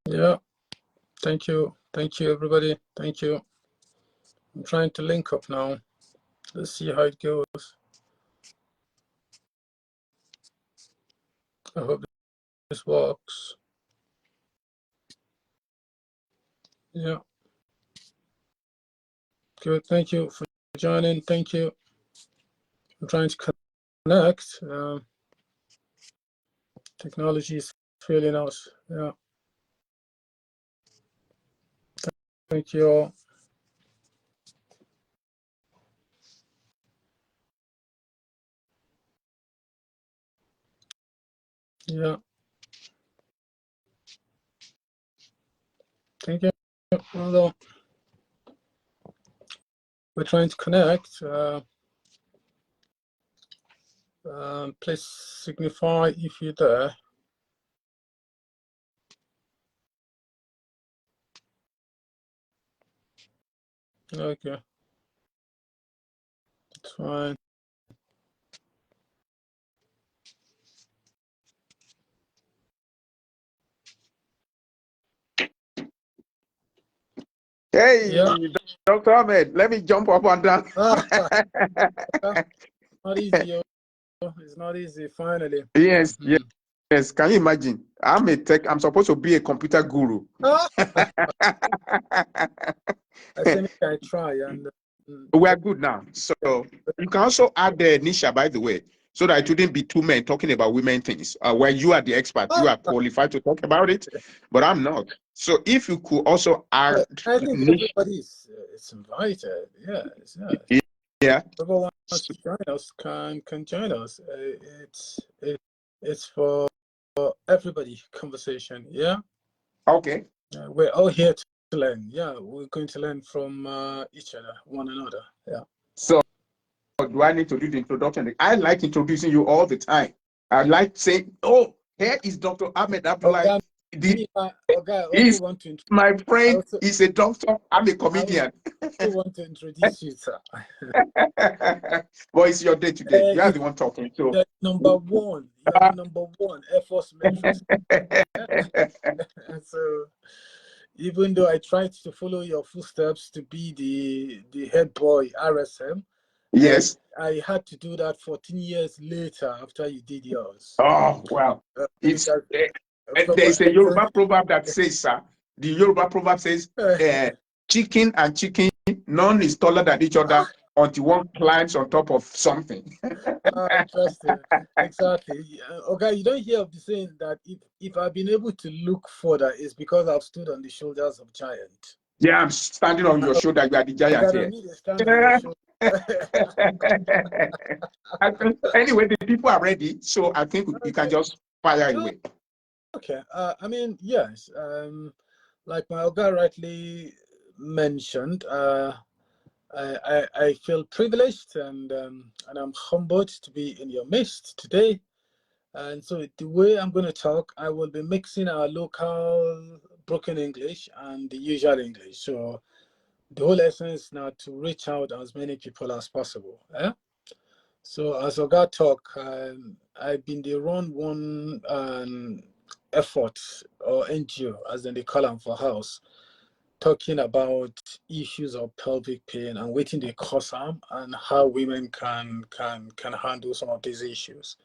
Yeah, thank you. Thank you, everybody. Thank you. I'm trying to link up now. Let's see how it goes. I hope this works. Yeah. Good. Thank you for joining. Thank you. I'm trying to connect. Technology is failing us. Yeah. Thank you all. Yeah. Thank you. Hold on. We're trying to connect. Please signify if you're there. Okay. It's fine. Hey, Yeah. Dr. Ahmed, let me jump up and down. Not easy. It's not easy, finally. Yes, yes. Can you imagine? I'm supposed to be a computer guru. I think I try. And we are good now. So you can also add the Nisha, by the way, so that it wouldn't be two men talking about women things. Where you are the expert, you are qualified to talk about it, but I'm not. So if you could also add, I think everybody is invited. Yes, yes. Yeah. Whoever wants to join us can join us. It's for everybody conversation. Yeah. Okay. We're all here to learn. Yeah, we're going to learn from each other, one another. Yeah. So do I need to do the introduction? I like introducing you all the time. I like saying, "Oh, here is Dr. Ahmed Abdullahi. He's my friend. He's a doctor. I'm a comedian." I also want to introduce you, sir. Well, it's your day today. You are the one talking. So number one, you're number one Air Force mentor. So even though I tried to follow your footsteps to be the head boy RSM, yes, I had to do that 14 years later after you did yours. Oh, well, it's there's a Yoruba proverb that says, sir, the Yoruba proverb says, chicken and chicken, none is taller than each other until one climbs on top of something. Interesting. Exactly. Okay, you don't hear of the saying that if I've been able to look further, it's because I've stood on the shoulders of giants. Yeah, I'm standing on your shoulder. You are the giant here. Anyway, the people are ready, so I think you can just fire away. Okay. I mean, yes. Like my Oga rightly mentioned, I feel privileged and I'm humbled to be in your midst today. And so the way I'm going to talk, I will be mixing our local broken English and the usual English. So the whole essence now to reach out as many people as possible. Eh? So as Oga talk, I've been the run one effort or NGO, as they call them for house, talking about issues of pelvic pain and waiting they cause harm and how women can handle some of these issues.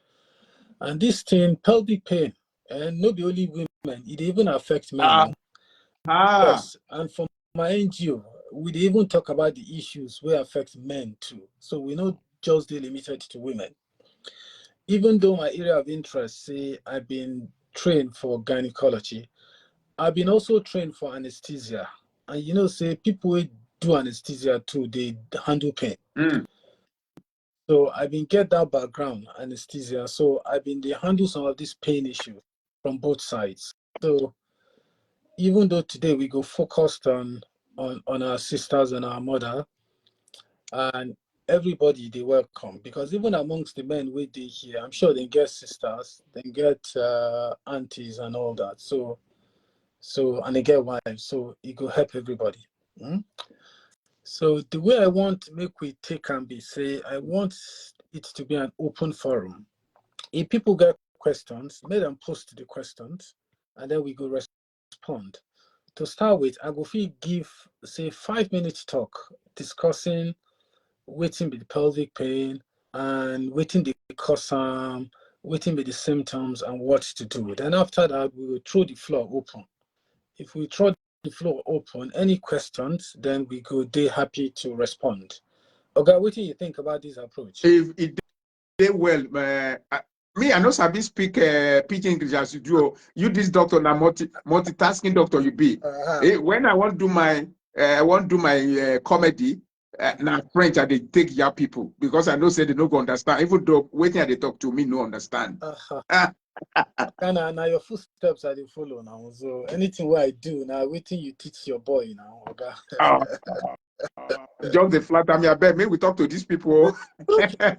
And this thing, pelvic pain, and not the only women, it even affects men. Yes, and for my NGO, we even talk about the issues where affect men too. So we're not just limited to women. Even though my area of interest, say, I've been trained for gynecology, I've been also trained for anesthesia. And you know, say people who do anesthesia too, they handle pain. So I've been get that background, anesthesia. So I've been they handle some of these pain issues from both sides. So even though today we go focused on our sisters and our mother, and everybody they welcome, because even amongst the men with they here, I'm sure they get sisters, they get aunties and all that. So and they get wives. So it will help everybody. So the way I want to make we take and be say, I want it to be an open forum. If people get questions, let them post the questions, and then we go respond. To start with, I go fit give, say, 5 minutes talk discussing wetin be the pelvic pain and wetin dey cause wetin be the symptoms and what to do. Then after that, we will throw the floor open. If we throw the floor open, any questions, then we go dey happy to respond. Okay, what do you think about this approach? If it did well, me, I know sabi speak pidgin English as you do. You, this doctor, na multitasking doctor you be. When I want to do my comedy, na French I dey take your people because I know say they no go understand. Even though waiting they talk to me no understand. Now your footsteps I dey follow now. So anything what I do now, waiting you teach your boy now. Okay. Just the flatter me. I bet me we talk to these people. Okay,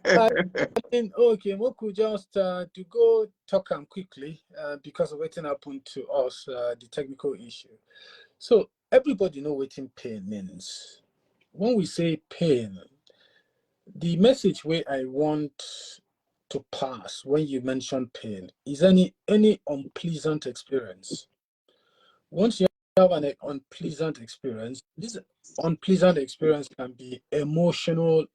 we could just to go talk quickly because of what happened to us, the technical issue. So everybody know what pain means. When we say pain, the message where I want to pass when you mention pain is any unpleasant experience. Once you have an unpleasant experience, this unpleasant experience can be emotional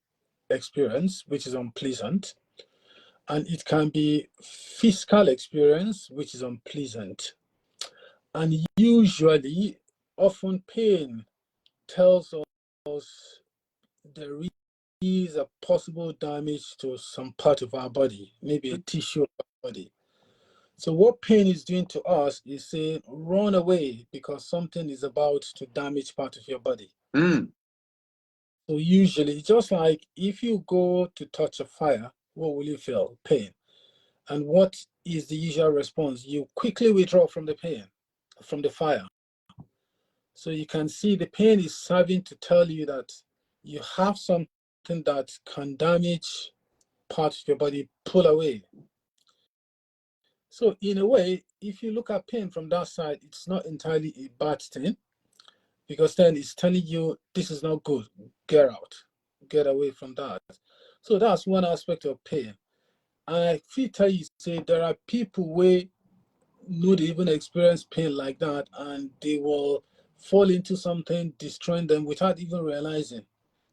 experience, which is unpleasant, and it can be physical experience, which is unpleasant. And usually, often pain tells us there is a possible damage to some part of our body, maybe a tissue of our body. So what pain is doing to us is saying, run away because something is about to damage part of your body. So usually, just like if you go to touch a fire, what will you feel? Pain. And what is the usual response? You quickly withdraw from the pain, from the fire. So you can see the pain is serving to tell you that you have something that can damage part of your body, pull away. So in a way, if you look at pain from that side, it's not entirely a bad thing, because then it's telling you this is not good, get out, get away from that. So that's one aspect of pain. And I feel tell you, say there are people where no they even experience pain like that, and they will fall into something destroying them without even realizing.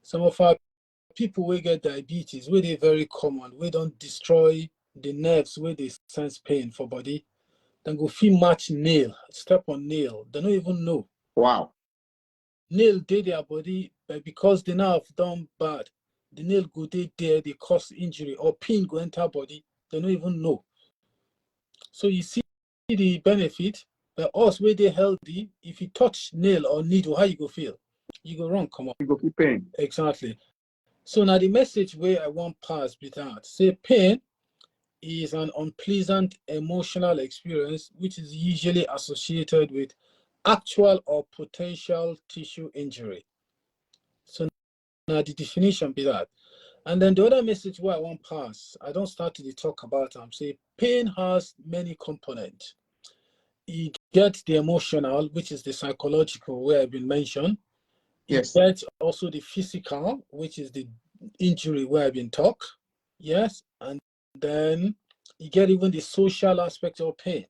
Some of our people will get diabetes, where they very common, we don't destroy the nerves where they sense pain for body. Then go feel match nail, step on nail. They don't even know. Wow. Nail did their body, but because they now have done bad, the nail go there, they cause injury or pain go enter body, they don't even know. So you see the benefit, but us where they healthy, if you touch nail or needle, how you go feel? You go wrong, come on. You go feel pain. Exactly. So now the message where I want pass with that, say pain is an unpleasant emotional experience which is usually associated with actual or potential tissue injury. So now the definition be that. And then the other message where I want pass, I don't start to talk about them. Say pain has many components. You get the emotional, which is the psychological, where I've been mentioned. Yes. You get also the physical, which is the injury where I've been talked. Yes. And then you get even the social aspect of pain.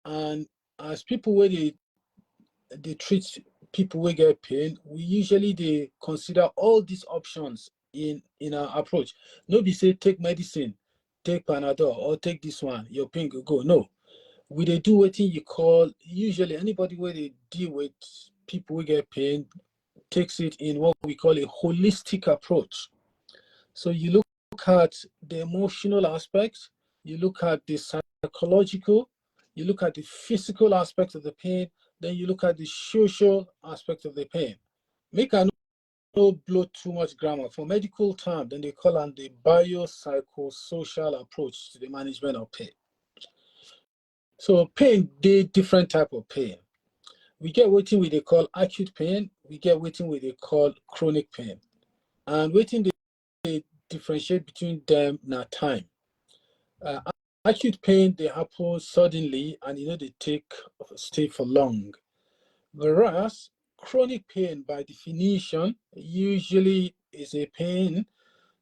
And as people where they treat people who get pain, we usually they consider all these options in our approach. Nobody say take medicine, take Panadol, or take this one, your pain will go. No. We they do what you call, usually anybody where they deal with people who get pain takes it in what we call a holistic approach. So you look at the emotional aspects, you look at the psychological, you look at the physical aspect of the pain, then you look at the social aspect of the pain. Make I no blow too much grammar. For medical term, then they call it the biopsychosocial approach to the management of pain. So pain, they different type of pain. We get what they call acute pain, we get what they call chronic pain. And what they differentiate between them now time. Acute pain, they happen suddenly and they stay for long. Whereas chronic pain by definition usually is a pain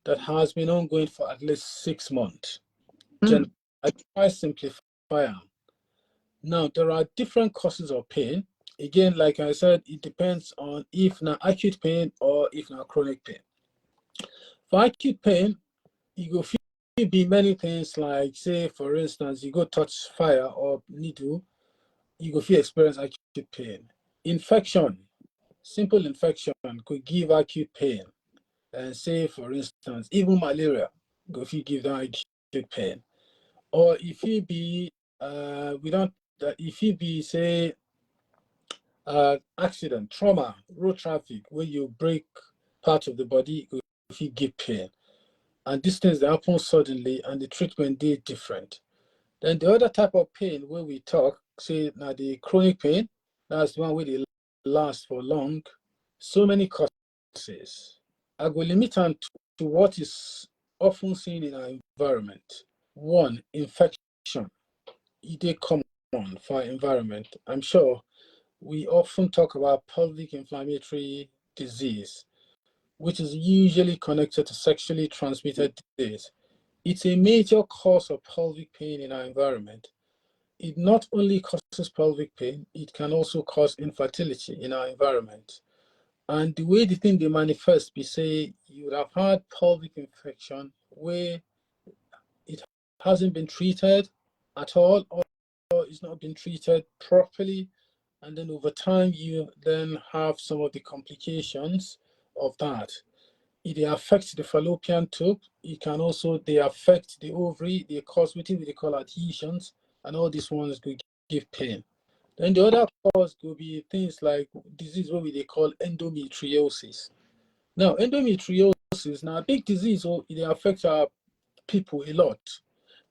that has been ongoing for at least 6 months. I try simplify them. Now, there are different causes of pain. Again, like I said, it depends on if now acute pain or if now chronic pain. For acute pain, you go feel be many things like, say, for instance, you go touch fire or needle, you go feel experience acute pain. Infection, simple infection could give acute pain. And say, for instance, even malaria go feel give that acute pain. Or if it be, if it be, say, accident, trauma, road traffic, where you break part of the body, if you give pain. And these things, they happen suddenly and the treatment they different. Then the other type of pain where we talk, say now the chronic pain, that's the one where they last for long. So many causes. I go limit on to what is often seen in our environment. One, infection. It is common for our environment. I'm sure we often talk about pelvic inflammatory disease, which is usually connected to sexually transmitted disease. It's a major cause of pelvic pain in our environment. It not only causes pelvic pain, it can also cause infertility in our environment. And the way the thing they manifest, be say you would have had pelvic infection where it hasn't been treated at all, or it's not been treated properly, and then over time you then have some of the complications of that. It affects the fallopian tube. It can also they affect the ovary. They cause what we call adhesions, and all these ones could give pain. Then the other cause could be things like disease what we call endometriosis. Now, endometriosis now a big disease, so it affects our people a lot.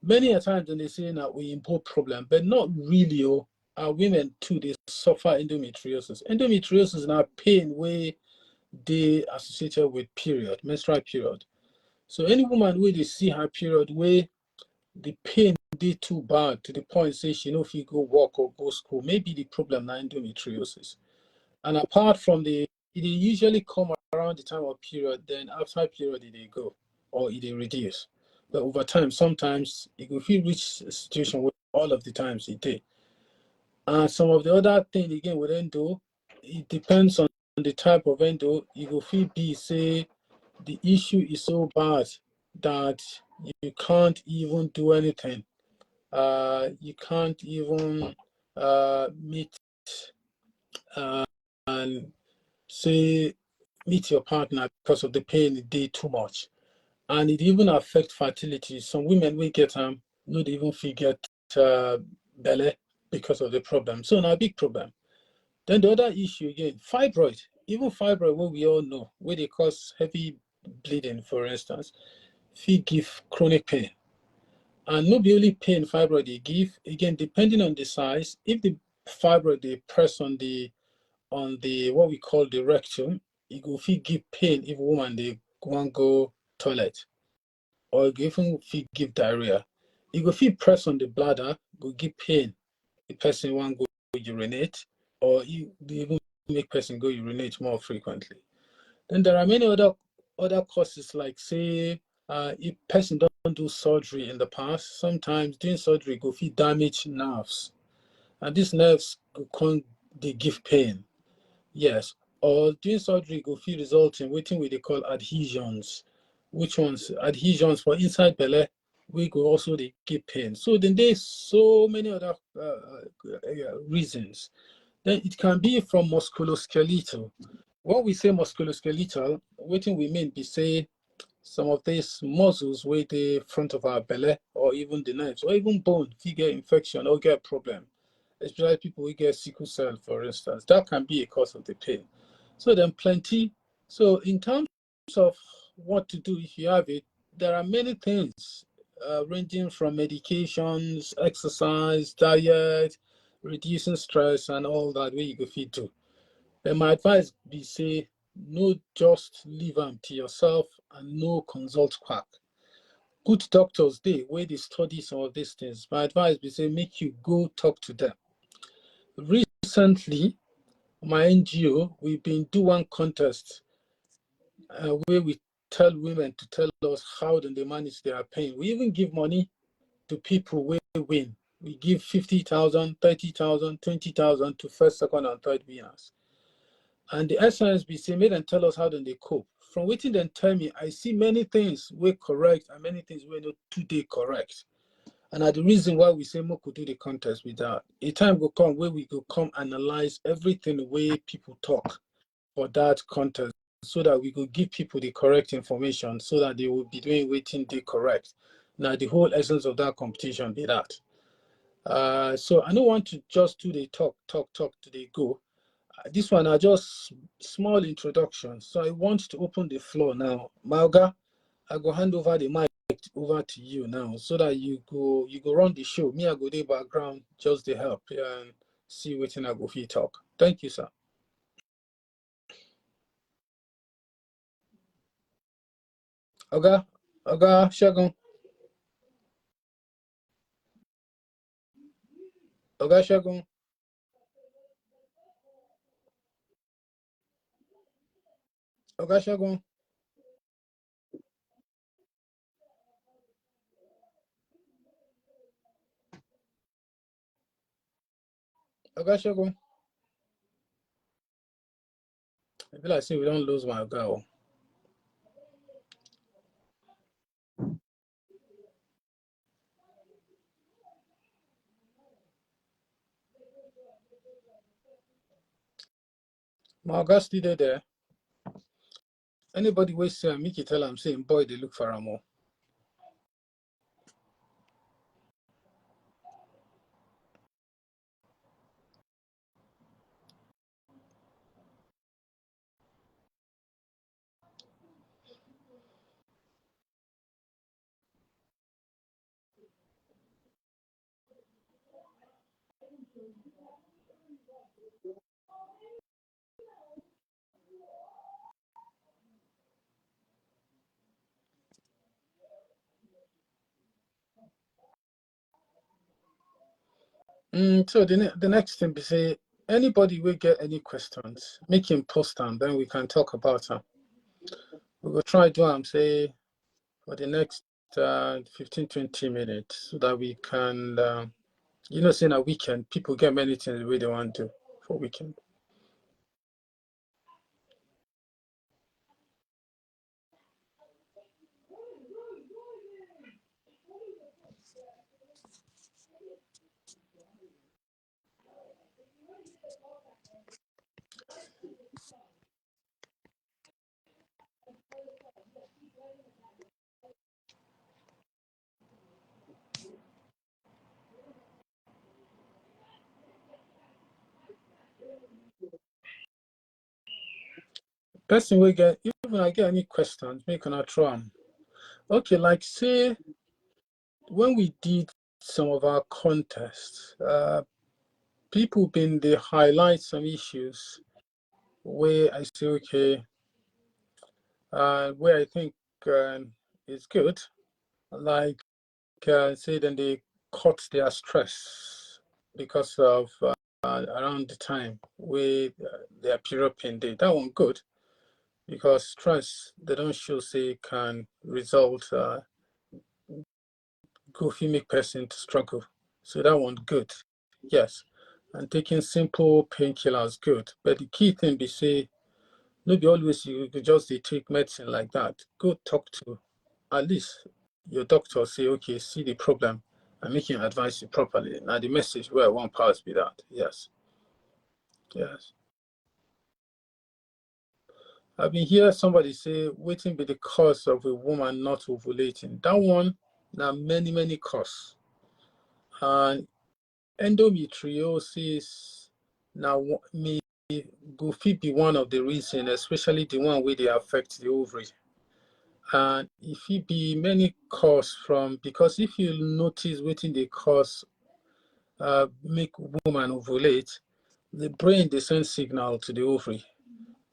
Many a times when they say that we import problem, but not really. Oh, our women too, they suffer endometriosis. Endometriosis is now pain where they associated with period, menstrual period. So any woman where they see her period where the pain they too bad to the point say she know if you go work or go school, maybe the problem na endometriosis. And apart from it usually come around the time of period, then after period they go or it reduce. But over time, sometimes it will feel reach a situation where all of the times it did. And some of the other thing again with endo, it depends on the type of endo. You will feel be say the issue is so bad that you can't even do anything. You can't even meet and say meet your partner because of the pain it did too much. And it even affect fertility. Some women will get not even forget belly because of the problem. So now big problem. Then the other issue again, fibroid. Even fibroid, what we all know, where they cause heavy bleeding, for instance, fit give chronic pain. And not be only pain fibroid they give, again, depending on the size, if the fibroid they press on the what we call the rectum, it will fit give pain if woman they want go toilet, or even fit give diarrhea. It will fit press on the bladder, go give pain. The person want go urinate, or you even make person go urinate more frequently. Then there are many other causes like say if person don't do surgery in the past, sometimes doing surgery go fit damage nerves, and these nerves they give pain. Yes, or doing surgery go fit result in what they call adhesions. Which ones? Adhesions for inside belly, we go also they give pain. So then there's so many other reasons. Then it can be from musculoskeletal. When we say musculoskeletal, what we mean be say some of these muscles where the front of our belly or even the nerves or even bone, if you get infection or get problem, especially people who get sickle cell, for instance, that can be a cause of the pain. So then plenty. So in terms of what to do if you have it, there are many things ranging from medications, exercise, diet, reducing stress and all that way you go fit do. And my advice be say, no just leave them to yourself and no consult quack. Good doctors they where they study some of these things. My advice be say make you go talk to them. Recently, my NGO, we've been do one contest where we tell women to tell us how they manage their pain. We even give money to people where they win. We give 50,000, 30,000, 20,000 to first, second, and third winners. And the essence be say, make them tell us how then they cope. From waiting then tell me, I see many things were correct and many things were not today correct. And the reason why we say more could do the contest with that. A time will come where we go come analyze everything the way people talk for that contest, so that we could give people the correct information so that they will be doing waiting they correct. Now the whole essence of that competition be that. So I don't want to just do the talk to the go. This one are just small introductions. So I want to open the floor now. Malga, I go hand over the mic over to you now, so that you go run the show. Me, I go the background just to help and see what I go for talk. Thank you, sir. Oga Shagun. Oga Shagun. Oga Shagun. Oga Shagun. I feel like say we don't lose my girl. My Oga still there. Anybody wait say make you tell I'm saying boy they look for more. So the next thing be say anybody will get any questions, make him post them, then we can talk about them. We will try to say for the next 15-20 minutes so that we can say in a weekend people get many things the way they want to for weekend. Person will get, even I get any questions, make an try. Okay, like say when we did some of our contests, people been they highlight some issues where I say okay, where I think is good, like say then they cut their stress because of around the time where their period pain day. That one good. Because stress, they don't show say can result go make person to struggle. So that one good. Yes. And taking simple painkillers good. But the key thing be say, no be always you just they take medicine like that. Go talk to at least your doctor, say, okay, see the problem and make him advise you properly. Now the message where one pass be that. Yes. Yes. I've been hear somebody say waiting be the cause of a woman not ovulating. That one, now many causes. And endometriosis now may go fit be one of the reasons, especially the one where they affect the ovary. And if it be many cause from, because if you notice waiting the cause make woman ovulate, the brain they send signal to the ovary.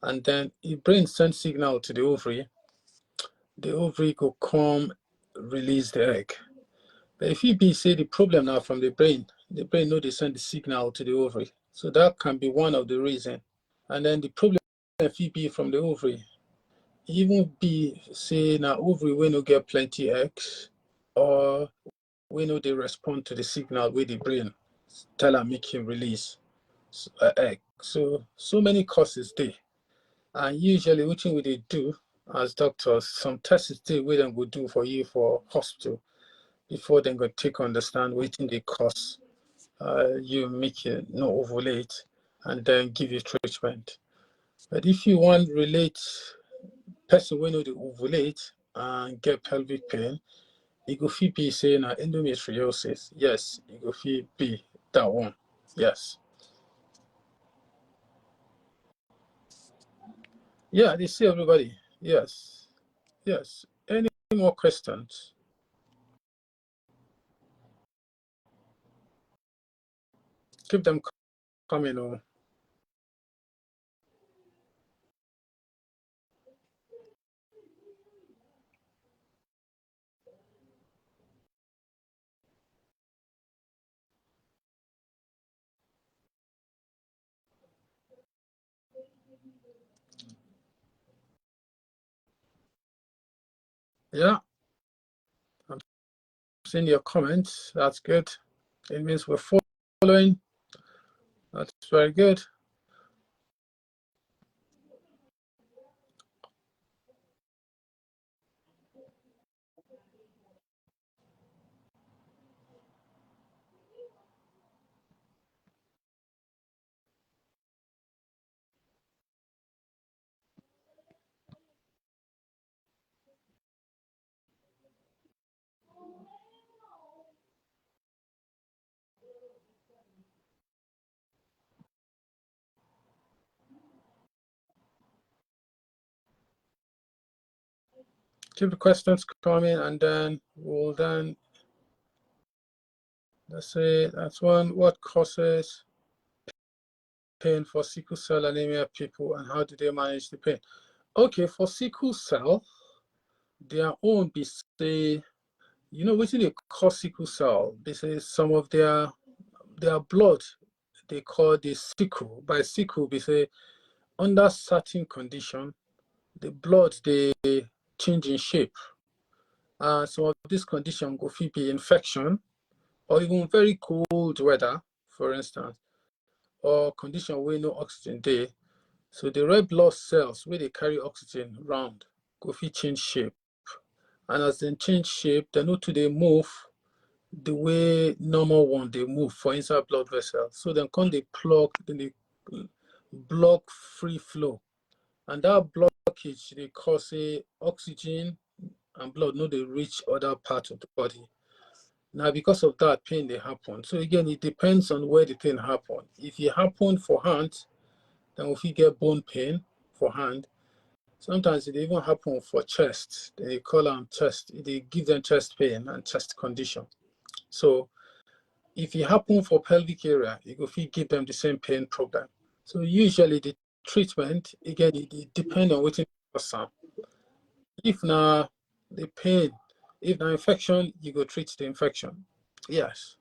And then if brain sends signal to the ovary could come release the egg. But if it be say the problem now from the brain know they send the signal to the ovary. So that can be one of the reasons. And then the problem if it be from the ovary, even be say now ovary when you get plenty eggs, or we know they respond to the signal with the brain tell and make him release egg. So many causes there. And usually what we they do as doctors, some tests they we then go do for you for hospital before then go take understand waiting the cause you make it not ovulate and then give you treatment. But if you want relate person we know the ovulate and get pelvic pain, it go fit be saying endometriosis. Yes, it go fit be that one. Yes. Yeah, they see everybody. Yes. Yes. Any more questions? Keep them coming on. Yeah, I'm seeing your comments. That's good. It means we're following. That's very good. Keep the questions coming, and then we'll then let's say that's one. What causes pain for sickle cell anemia people, and how do they manage the pain? Okay, for sickle cell, their own be say, you know, what they call sickle cell? They say some of their blood they call the sickle. By sickle, they say under certain condition, the blood they change in shape. Some of this condition go fit be infection, or even very cold weather, for instance, or condition where no oxygen there. So the red blood cells where they carry oxygen around go fit change shape. And as they change shape, they know to they move the way normal one they move for inside blood vessels. So then come they plug, then they block free flow. And that blockage they cause a oxygen and blood no they reach other parts of the body. Now because of that pain they happen. So again it depends on where the thing happen. If it happen for hand, then if you get bone pain for hand, sometimes it even happen for chest. They call them chest, they give them chest pain and chest condition. So if it happen for pelvic area, you go fit give them the same pain problem. So usually the treatment, again, it depends on what cause. If now the pain, if now infection, you go treat the infection. Yes.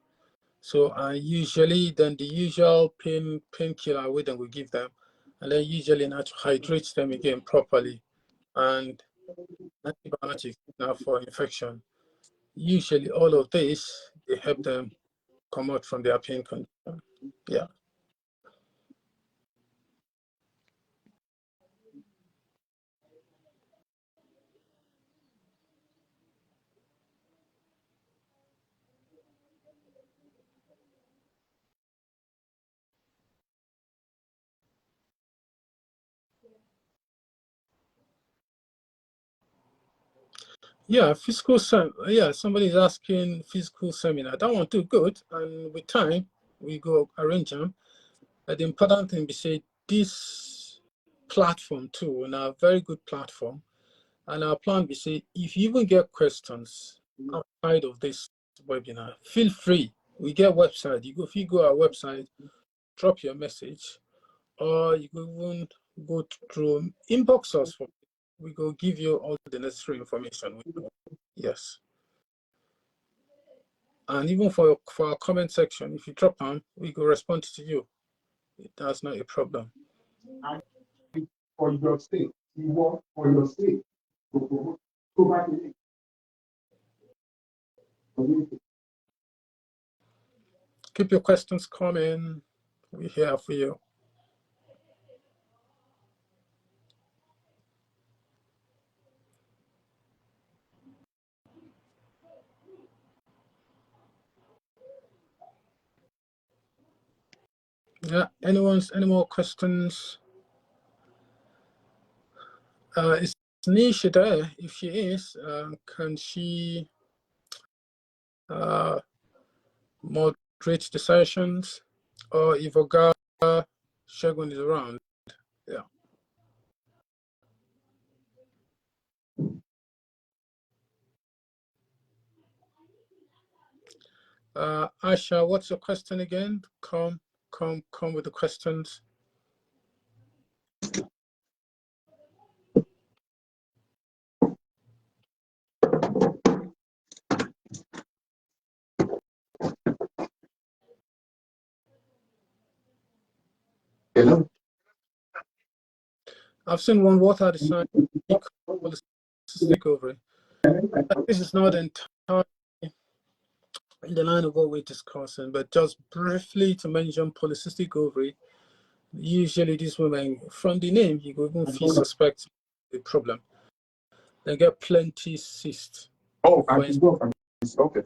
So usually then the usual painkiller we then we give them, and then usually now to hydrate them again properly, and antibiotics now for infection. Usually all of this they help them come out from their pain condition. Yeah. Yeah, yeah, somebody's asking physical seminar. That one too good. And with time, we go arrange them. But the important thing we say this platform too, and a very good platform. And our plan we say if you even get questions outside of this webinar, feel free. We get website. If you go our website, drop your message, or you go even go through inbox us for we go give you all the necessary information. Yes. And even for our comment section, if you drop them, we will respond to you. That's not a problem. For your sake, you work for your sake. Go back Keep your questions coming. We're here for you. Yeah, any more questions? Is Nisha there? If she is, can she moderate the sessions? Or if Oga Shagun is around? Yeah. Asha, what's your question again? Come with the questions. Hello. I've seen one. What are the signs of polycystic ovary? This is not entirely in the line of what we're discussing, but just briefly to mention polycystic ovary. Usually these women, from the name, you go even feel suspect the problem. They get plenty cysts. Oh, I can go from this. Okay.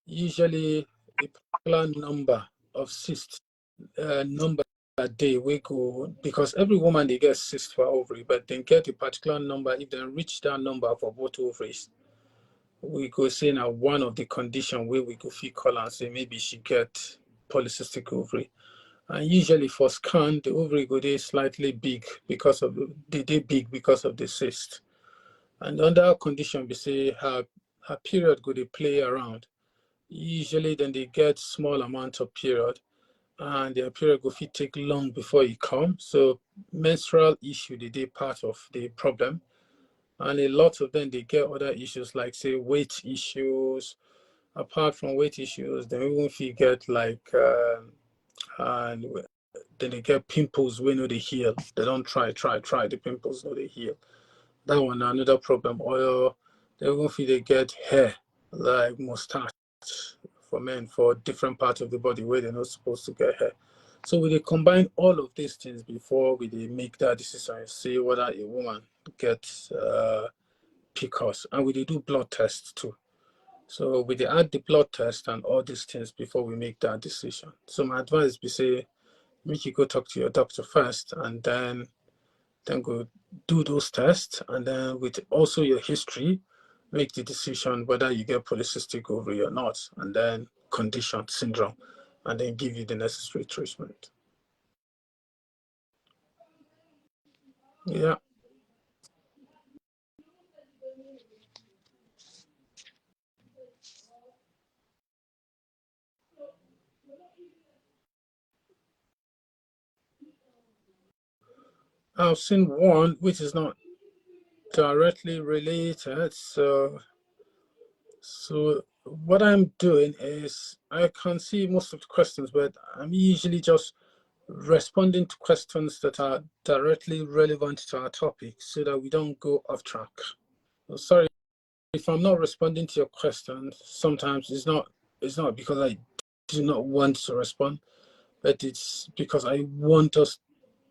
Usually a particular number of cysts, number a day we go, because every woman they get cysts for ovary, but they get a particular number. If they reach that number for both ovaries, we go say now one of the condition where we go feel call and say maybe she get polycystic ovary. And usually for scan, the ovary go dey slightly big because of the cyst. And under that condition, we say her period go dey play around. Usually then they get small amount of period, and their period go fit take long before it come. So menstrual issue they part of the problem. And a lot of them they get other issues like say weight issues. Apart from weight issues, they even fit get like and then they get pimples when they heal. They don't try the pimples no they heal. That one another problem. Or they even feel they get hair like mustache for men for different parts of the body where they're not supposed to get hair. So we combine all of these things before we make that decision and see whether a woman gets PCOS, and we do blood tests too. So we add the blood test and all these things before we make that decision. So my advice be say, make you go talk to your doctor first, and then go do those tests, and then with also your history, make the decision whether you get polycystic ovary or not, and then condition syndrome, and then give you the necessary treatment. Yeah. I've seen one which is not directly related. So what I'm doing is I can see most of the questions, but I'm usually just responding to questions that are directly relevant to our topic so that we don't go off track. Sorry if I'm not responding to your question. Sometimes it's not because I do not want to respond, but it's because I want us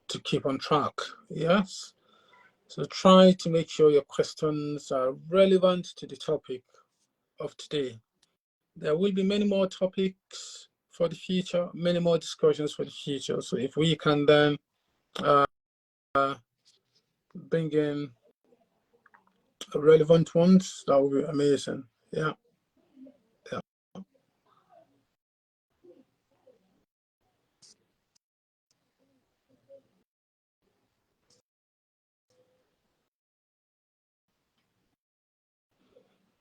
to keep on track. Yes. So try to make sure your questions are relevant to the topic of today. There will be many more topics for the future, many more discussions for the future. So if we can then bring in relevant ones, that would be amazing. Yeah. Yeah.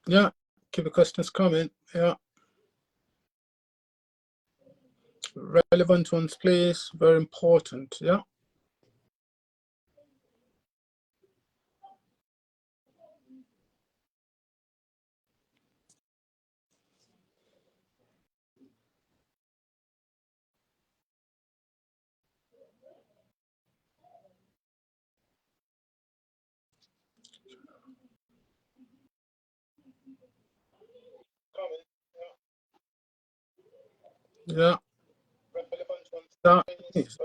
Yeah. Keep the questions coming. Yeah. Relevant ones, please. Very important. Yeah. Yeah. That is.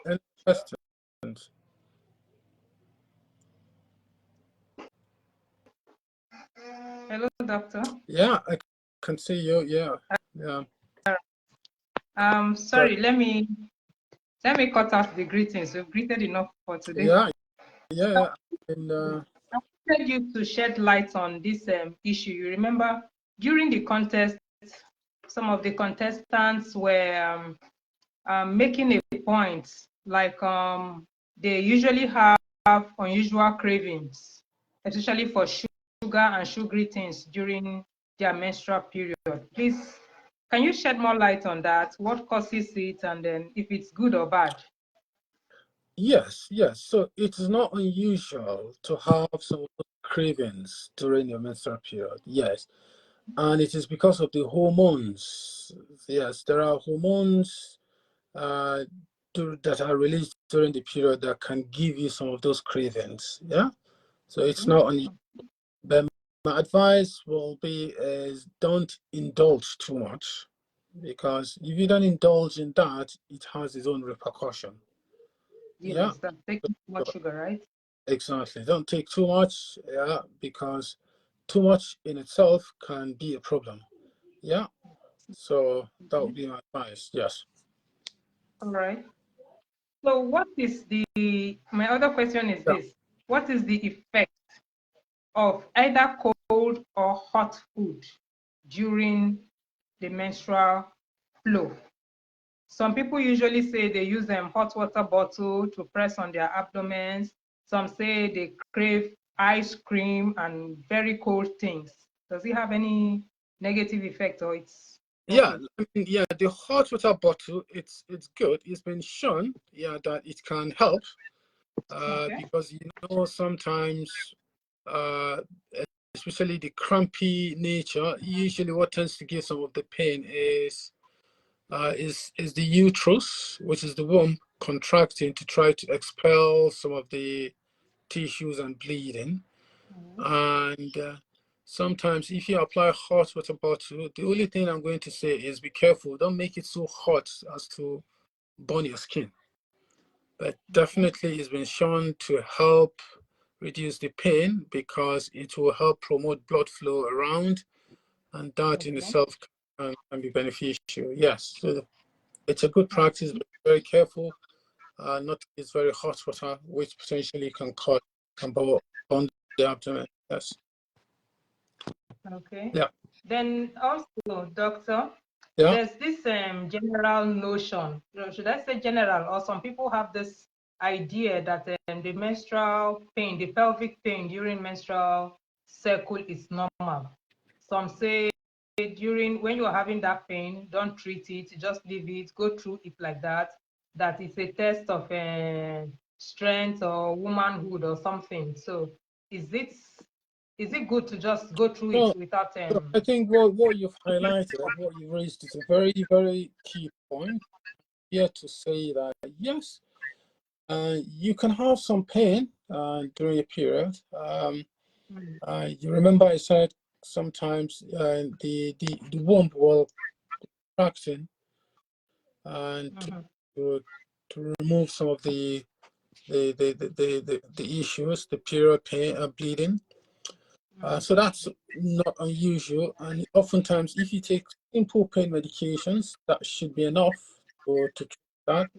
Any questions? Hello, doctor. Yeah, I can see you. Yeah, yeah. Sorry, let me cut out the greetings. We've greeted enough for today. Yeah. And, I wanted you to shed light on this issue. You remember during the contest, some of the contestants were making a point, like they usually have unusual cravings, especially for sugar and sugary things during their menstrual period. Please, can you shed more light on that? What causes it, and then if it's good or bad? Yes. So it is not unusual to have some cravings during your menstrual period. Yes. And it is because of the hormones. Yes, there are hormones that are released during the period that can give you some of those cravings. Yeah. So it's not unusual. But my advice will be is don't indulge too much, because if you don't indulge in that, it has its own repercussion. Yes, that's taking too much sugar, right? Exactly. Don't take too much, yeah, because too much in itself can be a problem. Yeah. So that would be my advice. Yes. All right. So what is my other question is this: what is the effect of either cold or hot food during the menstrual flow? Some people usually say they use a hot water bottle to press on their abdomens. Some say they crave ice cream and very cold things. Does it have any negative effect, or it's okay? Yeah, the hot water bottle, it's good. It's been shown, that it can help, because sometimes, especially the crampy nature, usually what tends to give some of the pain is the uterus, which is the womb, contracting to try to expel some of the tissues and bleeding. And sometimes if you apply hot water bottle, the only thing I'm going to say is be careful. Don't make it so hot as to burn your skin. But definitely it's been shown to help reduce the pain, because it will help promote blood flow around, and that in itself can be beneficial. Yes, so it's a good practice, but be very careful not to use very hot water, which potentially can burn the abdomen. Yes. Okay. Yeah. Then also, doctor, there's this general notion, should I say general, or some people have this idea that the menstrual pain, the pelvic pain during menstrual cycle is normal. Some say when you are having that pain, don't treat it, just leave it, go through it like that, that it's a test of strength or womanhood or something. So is it good to just go through it without I think what you've highlighted, what you raised, is a very, very key point here to say that yes, you can have some pain during a period. You remember I said sometimes the womb will contracting, and to remove some of the issues, the period pain, bleeding. So that's not unusual, and oftentimes if you take simple pain medications, that should be enough to treat that.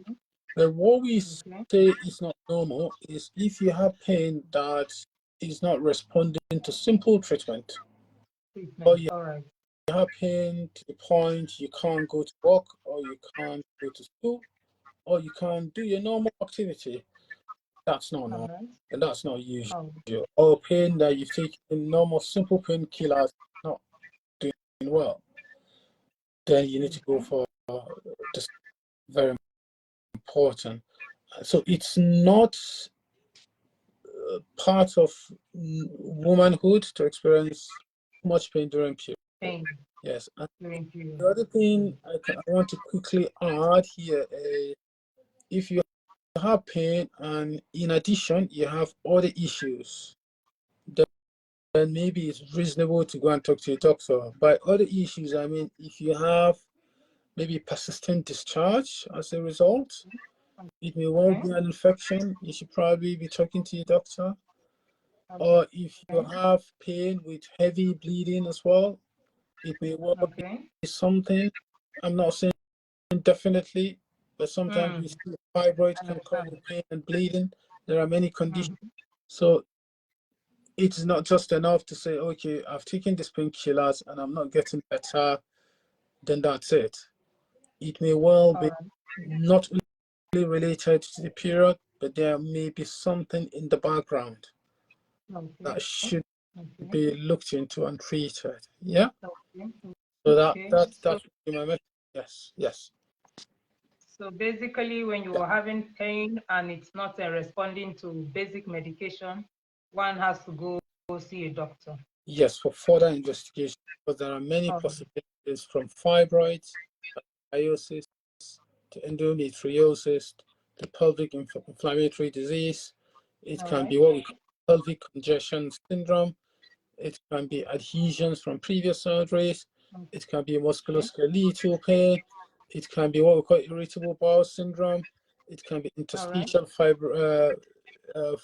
But what we say is not normal is if you have pain that is not responding to simple treatment, or you have pain to the point you can't go to work, or you can't go to school, or you can't do your normal activity. That's not normal, and that's not usual. Or pain that you've taken normal simple painkillers, not doing well, then you need to go for this. Very important. So it's not part of womanhood to experience much pain during period. Yes. And the other thing I want to quickly add here is, if you have pain and in addition you have other issues, then maybe it's reasonable to go and talk to a doctor. By other issues, I mean if you have maybe persistent discharge as a result. It may well be an infection. You should probably be talking to your doctor. Or if you have pain with heavy bleeding as well, it may well be something. I'm not saying definitely, but sometimes we see fibroid can cause pain and bleeding. There are many conditions. So it's not just enough to say, okay, I've taken these painkillers and I'm not getting better, then that's it. It may well be not only related to the period, but there may be something in the background that should be looked into and treated. Yeah. So that would be my message. Yes. Yes. So basically, when you are having pain and it's not responding to basic medication, one has to go see a doctor. Yes, for further investigation, but there are many possibilities from fibroids, meiosis, to endometriosis, to pelvic inflammatory disease. It can be what we call pelvic congestion syndrome. It can be adhesions from previous surgeries. It can be musculoskeletal pain. It can be what we call irritable bowel syndrome. It can be interstitial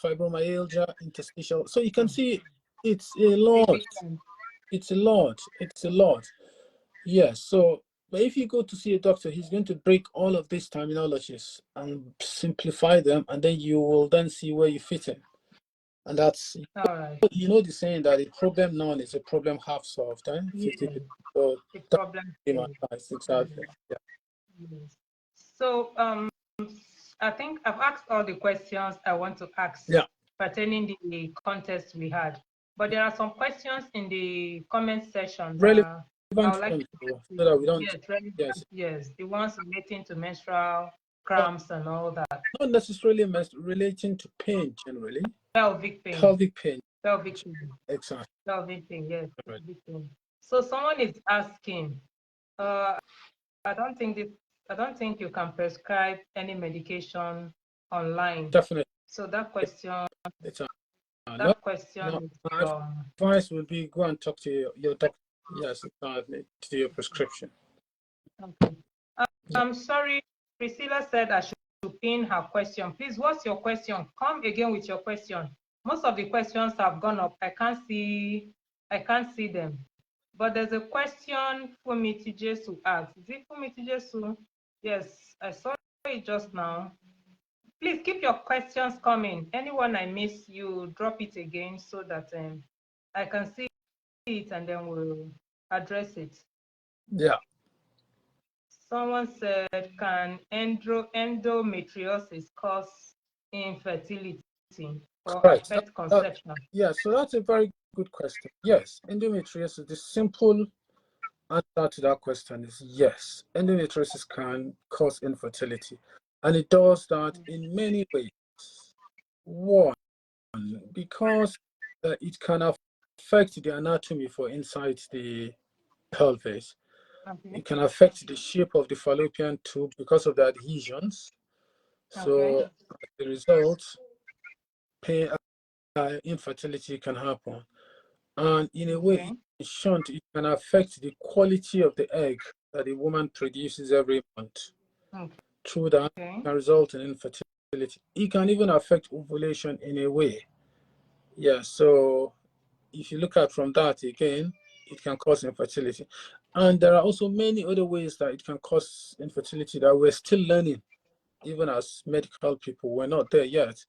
fibromyalgia, interstitial. So you can see it's a lot. It's a lot. It's a lot. Yes. So, but if you go to see a doctor, he's going to break all of these terminologies and simplify them, and then you will then see where you fit in. And that's, you know, the saying that a problem known is a problem half solved, eh? 50%. So the problem. Exactly. Yeah. Yes. So I think I've asked all the questions I want to ask pertaining to the contest we had. But there are some questions in the comment section that I would like to so that we don't. Yes, the ones relating to menstrual cramps and all that. Not necessarily relating to pain generally. Pelvic pain. Pelvic pain. Pelvic pain. Exactly. Pelvic pain, yes. Pelvic pain. So someone is asking, I don't think you can prescribe any medication online. Definitely. So that question. Advice would be go and talk to your doctor. Yes, exactly. To do your prescription. Okay. I'm sorry, Priscilla said I should pin her question. Please, what's your question? Come again with your question. Most of the questions have gone up. I can't see them. But there's a question Fumiti Jesu asked. Is it Fumiti Jesu? Yes, I saw it just now. Please keep your questions coming. Anyone I miss, you drop it again so that I can see it and then we'll address it. Yeah. Someone said, can endometriosis cause infertility or affect conception? Yeah, so that's a very good question. Yes, endometriosis, the simple answer to that question is yes. Endometriosis can cause infertility, and it does that in many ways. One, because it can affect the anatomy for inside the pelvis. It can affect the shape of the fallopian tube because of the adhesions. So as a result, pain, infertility can happen. And in a way, in short, it can affect the quality of the egg that a woman produces every month. Through that, can result in infertility. It can even affect ovulation in a way. Yeah, so if you look at from that again, it can cause infertility. And there are also many other ways that it can cause infertility that we're still learning, even as medical people. We're not there yet.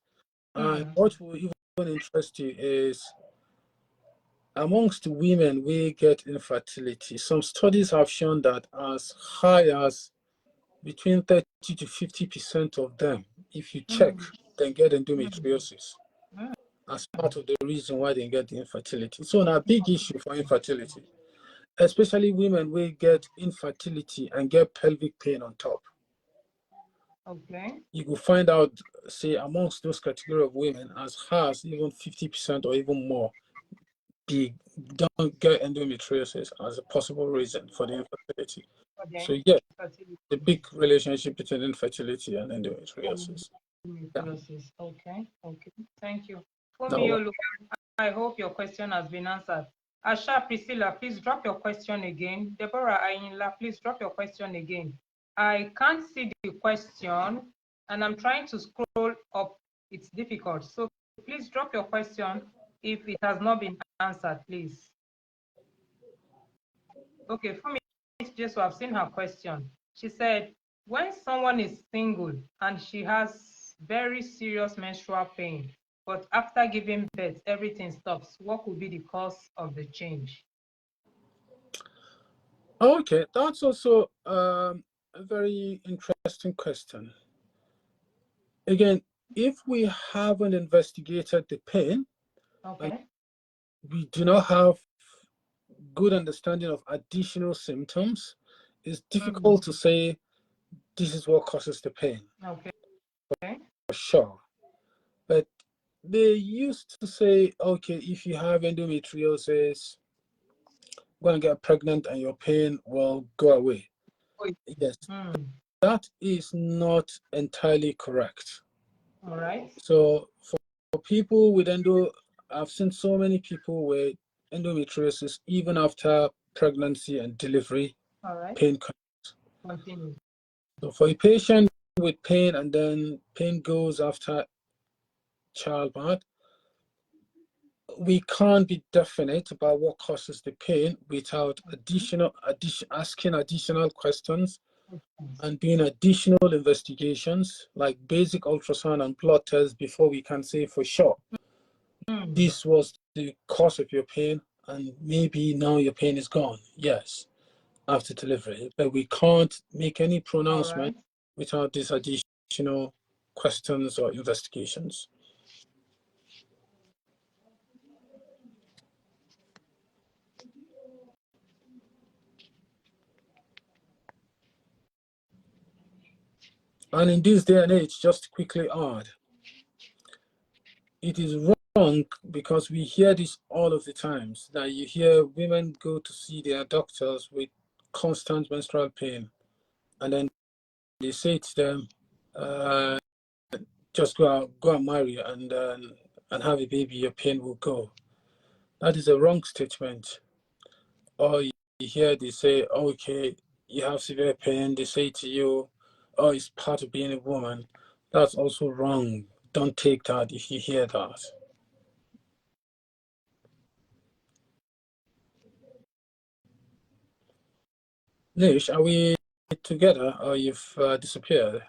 And what will even interest you is amongst women, we get infertility. Some studies have shown that as high as between 30 to 50% of them, if you check, then get endometriosis as part of the reason why they get the infertility. So, a big issue for infertility, especially women will get infertility and get pelvic pain on top. You will find out, say, amongst those category of women, as high as even 50% or even more, don't get endometriosis as a possible reason for the infertility. So yeah, the big relationship between infertility and endometriosis. Okay, thank you. I hope your question has been answered. Asha Priscilla, please drop your question again. Deborah Ayinla, please drop your question again. I can't see the question and I'm trying to scroll up. It's difficult. So please drop your question if it has not been answered, please. Okay, for me, just I've seen her question. She said, when someone is single and she has very serious menstrual pain, but after giving birth, everything stops, what could be the cause of the change? Okay, that's also a very interesting question. Again, if we haven't investigated the pain, okay, we do not have good understanding of additional symptoms, it's difficult to say this is what causes the pain. Okay. For sure. But they used to say, okay, if you have endometriosis, go and get pregnant and your pain will go away. Yes, that is not entirely correct. All right. So for people with I've seen so many people with endometriosis even after pregnancy and delivery. All right. Pain continues. So for a patient with pain and then pain goes after childbirth, we can't be definite about what causes the pain without asking additional questions and doing additional investigations like basic ultrasound and blood tests before we can say for sure this was the cause of your pain and maybe now your pain is gone. Yes, after delivery, but we can't make any pronouncement without these additional questions or investigations. And in this day and age, just to quickly add, it is wrong because we hear this all of the times, that you hear women go to see their doctors with constant menstrual pain, and then they say to them, just go and marry and have a baby, your pain will go. That is a wrong statement. Or you hear they say, okay, you have severe pain, they say to you, oh, it's part of being a woman. That's also wrong. Don't take that if you hear that. Nish, are we together or you've disappeared?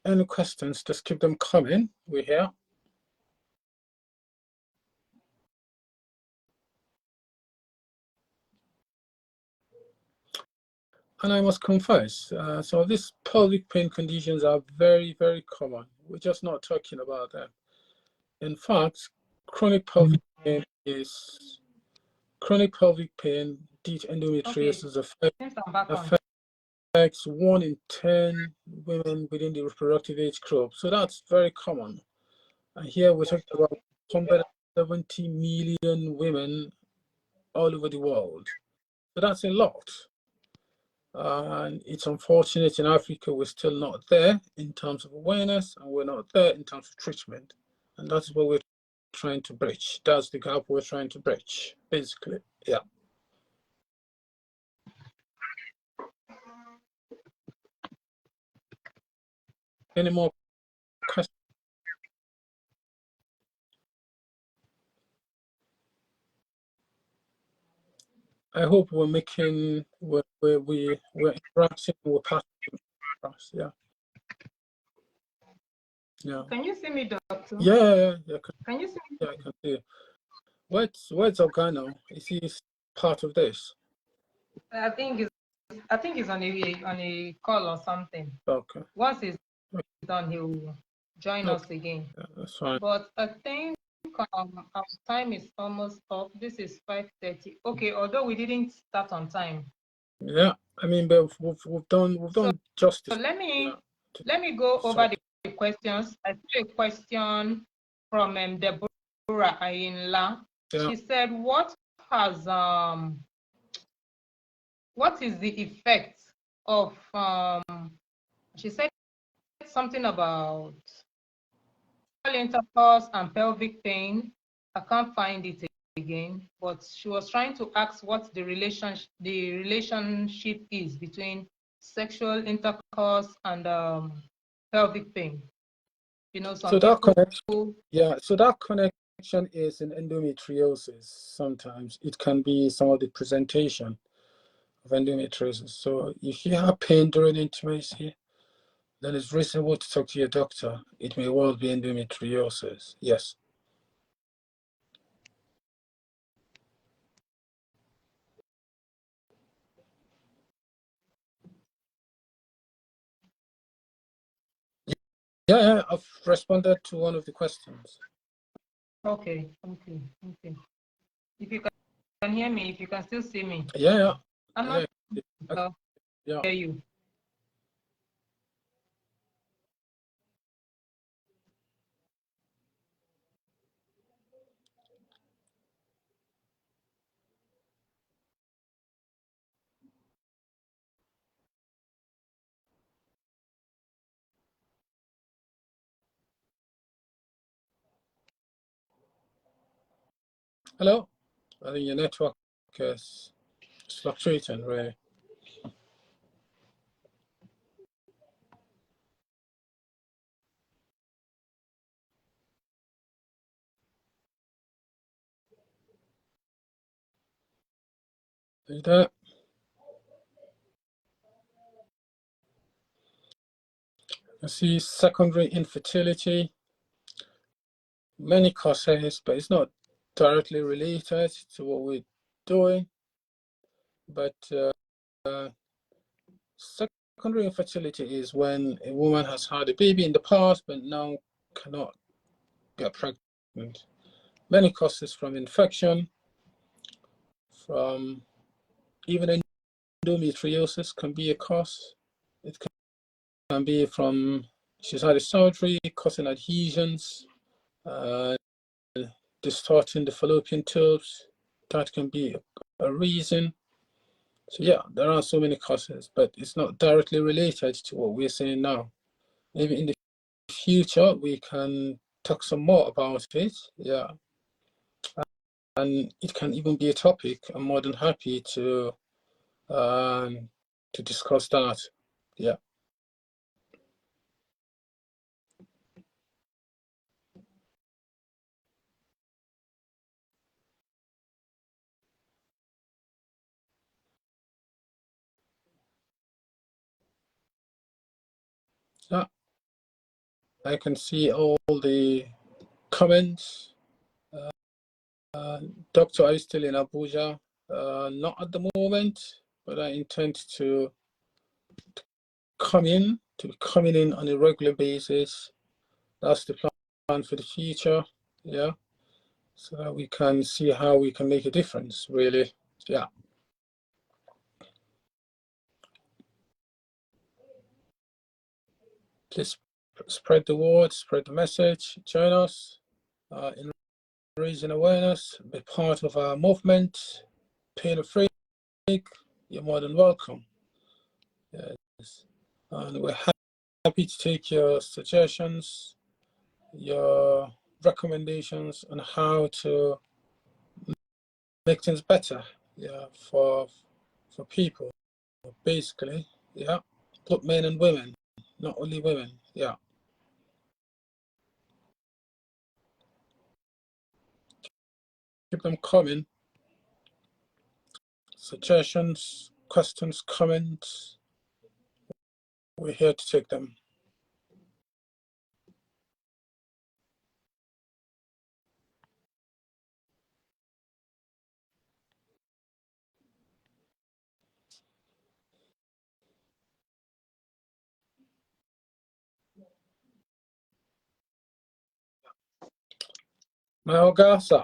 Any questions? Just keep them coming. We're here. And I must confess, some of these pelvic pain conditions are very, very common. We're just not talking about them. In fact, chronic pelvic pain, due to endometriosis, affects 1 in 10 women within the reproductive age group. So that's very common. And here we're talking about 170 million women all over the world. So that's a lot. And it's unfortunate in Africa, we're still not there in terms of awareness, and we're not there in terms of treatment. And that's what we're trying to bridge. That's the gap we're trying to bridge, basically. Yeah. Any more questions? I hope we're making, we're interacting, we're passing across. Yeah. Yeah. Can you see me, doctor? Yeah. Can you see me? Yeah, I can see. Where's Organo? Is he part of this? I think he's on a call or something. Okay. Once he's done, he will join us again. Yeah, that's fine. But I think our time is almost up. This is 5:30. Okay, although we didn't start on time. Yeah, I mean, but we've done justice. So let me go over the questions. I see a question from Deborah Ayinla. Yeah. She said, what is the effect of she said something about intercourse and pelvic pain. I can't find it again, but she was trying to ask what the relationship is between sexual intercourse and pelvic pain. You know, some that people, connection, yeah, so that connection is in endometriosis. Sometimes it can be some of the presentation of endometriosis. So if you have pain during intimacy, then it's reasonable to talk to your doctor. It may well be endometriosis. Yes. Yeah, I've responded to one of the questions. Okay. If you can hear me, if you can still see me. Yeah. I'm not hear you. Hello? I think your network is fluctuating, really. Are you there? I see secondary infertility, many causes, but it's not directly related to what we're doing. But secondary infertility is when a woman has had a baby in the past, but now cannot get pregnant. Many causes, from infection, from even endometriosis can be a cause. It can be from she's had a surgery causing adhesions, distorting the fallopian tubes. That can be a reason. So yeah, there are so many causes, but it's not directly related to what we're saying now. Maybe in the future we can talk some more about it. Yeah, and it can even be a topic. I'm more than happy to discuss that. Yeah. Yeah, I can see all the comments. Doctor, are you still in Abuja? Not at the moment, but I intend to be coming in on a regular basis. That's the plan for the future. Yeah, so that we can see how we can make a difference, really. Yeah. Please spread the word, spread the message, join us in raising awareness, be part of our movement. Pain free, you're more than welcome. Yes. And we're happy to take your suggestions, your recommendations on how to make things better, yeah, for people, basically, yeah, both men and women, not only women, yeah. Keep them coming. Suggestions, questions, comments. We're here to take them. My Oga, sir.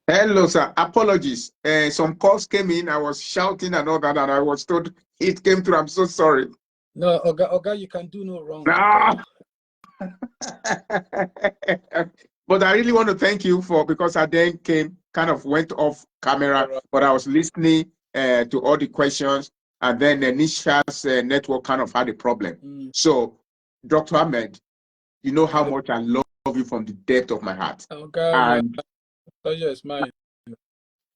Hello, sir. Apologies. Some calls came in. I was shouting and all that, and I was told it came through. I'm so sorry. No, Oga, you can do no wrong. But I really want to thank you because I then kind of went off camera, but I was listening to all the questions, and then Nisha's network kind of had a problem. So, Dr. Ahmed, you know how much I love you from the depth of my heart. And pleasure is mine.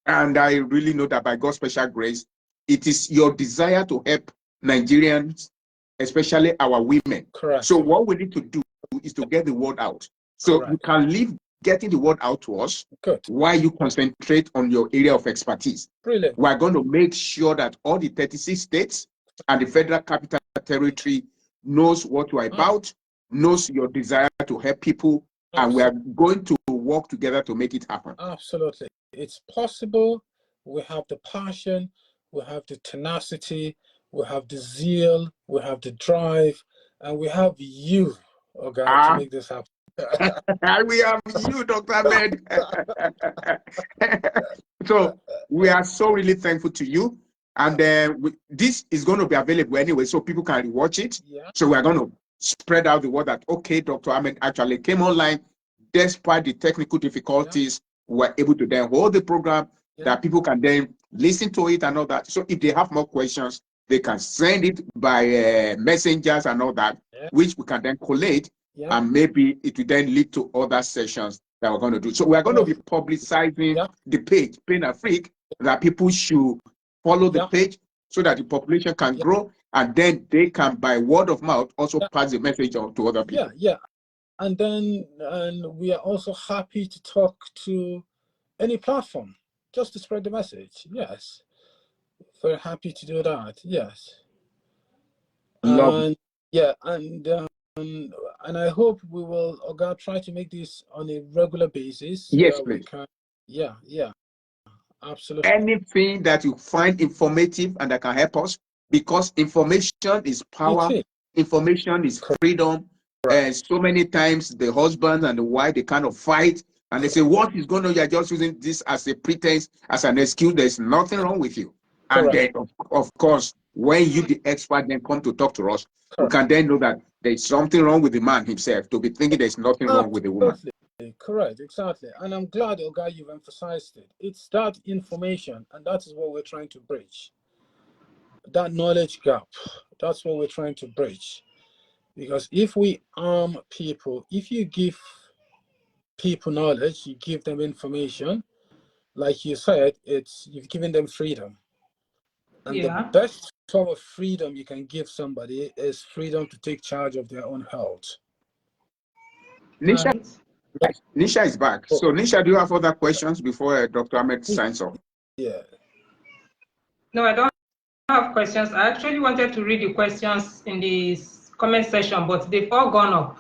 And I really know that by God's special grace, it is your desire to help Nigerians, especially our women. Correct. So what we need to do is to get the word out. So you can leave getting the word out to us while you concentrate on your area of expertise. Brilliant. We're going to make sure that all the 36 states and the Federal Capital Territory knows what you are about, knows your desire to help people, and we are going to work together to make it happen. Absolutely. It's possible. We have the passion, we have the tenacity, we have the zeal, we have the drive, and we have you, to make this happen. We have you, Dr. Ahmed. So we are so really thankful to you. And this is going to be available anyway, so people can watch it. So we are going to spread out the word that, okay, Dr. Ahmed actually came online. Despite the technical difficulties, we're able to then hold the program that people can then listen to it and all that. So if they have more questions, they can send it by messengers and all that, which we can then collate, and maybe it will then lead to other sessions that we're going to do. So we're going to be publicizing the page, Pain Afric, that people should follow the page so that the population can grow, and then they can, by word of mouth, also pass the message on to other people. And then we are also happy to talk to any platform just to spread the message. Yes. Very happy to do that. Yes. And and I hope we will try to make this on a regular basis. Yes, please. Absolutely. Anything that you find informative and that can help us, because information is power, information is freedom. And so many times the husband and the wife, they kind of fight and they say, what is going on? You're just using this as a pretense, as an excuse. There's nothing wrong with you. And then, of course, when you, the expert, then come to talk to us, we can then know that there's something wrong with the man himself to be thinking there's nothing wrong with the woman. Correct, exactly. And I'm glad, Oga, you've emphasized it. It's that information, and that is what we're trying to bridge. That knowledge gap, that's what we're trying to bridge. Because if we arm people, if you give people knowledge, you give them information, like you said, you've given them freedom. And the best form of freedom you can give somebody is freedom to take charge of their own health. Nisha is back. So Nisha, do you have other questions before Dr. Ahmed signs off? No, I don't have questions. I actually wanted to read the questions in the comment section, but they've all gone up,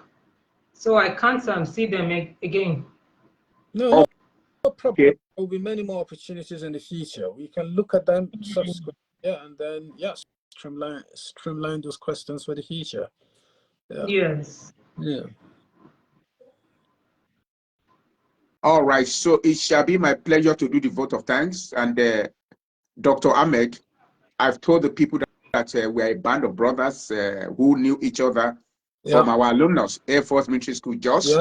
so I can't see them again. No problem. There will be many more opportunities in the future. We can look at them subsequently, and then streamline those questions for the future. Yes. All right. So it shall be my pleasure to do the vote of thanks. And Dr. Ahmed, I've told the people that we're a band of brothers who knew each other from our alumnus, Air Force Military School, Jos,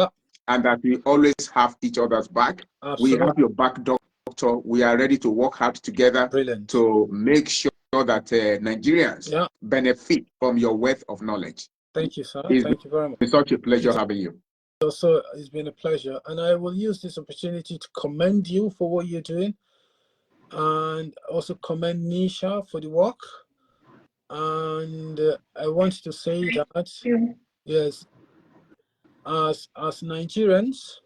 and that we always have each other's back. Absolutely. We have your back, Doctor. We are ready to work hard together to make sure that Nigerians benefit from your wealth of knowledge. Thank you, sir. Thank you very much. It's such a pleasure having you. Also, it's been a pleasure, and I will use this opportunity to commend you for what you're doing, and also commend Nisha for the work. And I want to say that yes, as Nigerians,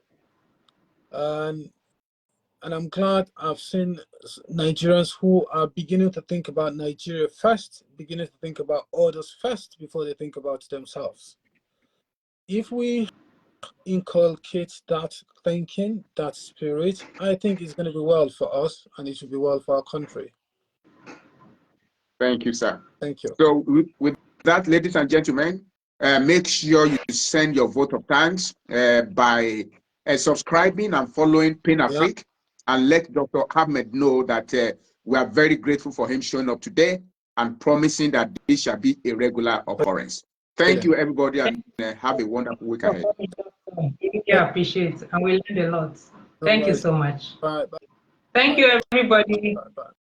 and I'm glad I've seen Nigerians who are beginning to think about Nigeria first, beginning to think about others first before they think about themselves. If we inculcate that thinking, that spirit, I think it's going to be well for us, and it will be well for our country. Thank you, sir. Thank you. So with that, ladies and gentlemen, make sure you send your vote of thanks by subscribing and following Pain Afric, and let Dr. Ahmed know that we are very grateful for him showing up today and promising that this shall be a regular occurrence. Thank you, everybody, and have a wonderful week ahead. Yeah, appreciate it. And we learned a lot. Thank you so much. Bye. Thank you, everybody.